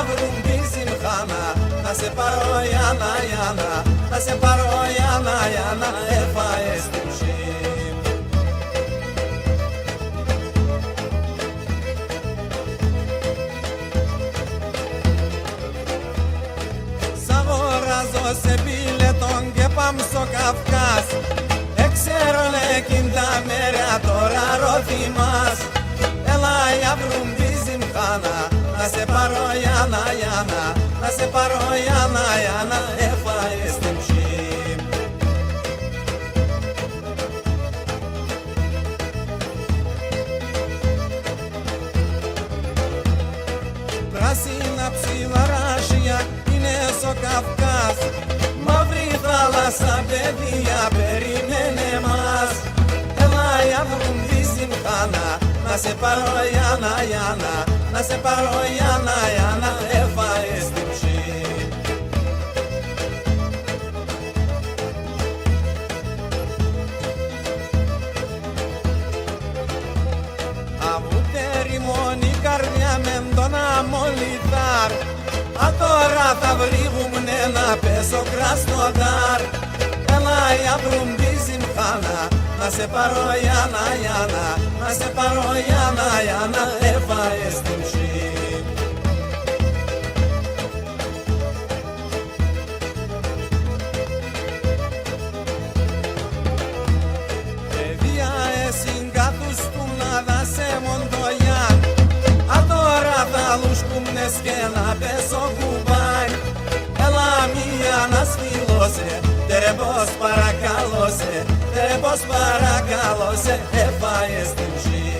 βρουν τη ζυμχάνα, να σε πάρω Ιάννα, Ιάννα, να σε πάρω Ιάννα, Ιάννα, έφαες την ψή. Σ' αγοράζω σε πιλετόν και πάμε στο Καυκάς, ξέρω εκείν τα μέρα τώρα ρωθυμάς. Έλα για βρουν τη ζυμχάνα, να σε πάρω Ιάννα, Ιάννα, να σε πάρω Ιάννα, Ιάννα, έφαες την ψή. Πράσινα ψιλαράσια είναι στο Καυκάς, μαύρη θάλασσα παιδιά περίμενε μας. Έλα για βρουν τη ζυμχάνα, να σε πάρω Ιάννα, Ιάννα, να σε πάρω Ιάννα, Ιάννα, έφαες την ψή. Αβούτερη μόνη καρδιά με τον αμολυθάρ, α τώρα θα βρήγουμνε να πέσω Κρασνοδάρ. Έλα για βρουν τη ζυμχάνα, να σε πάρω Ιάννα, Ιάννα, να σε πάρω Ιάννα, Ιάννα, έφαες την ψή. Παιδιά εσύν καθούστουν να δάσε μοντογιάν, α τώρα θα λουσκούμνες και να πέσω κουμπάν. Έλα μία να σφυλώσε, τερεπώς παρακαλώσε, τερεπώς παρακαλώσε, έφαες την ψή.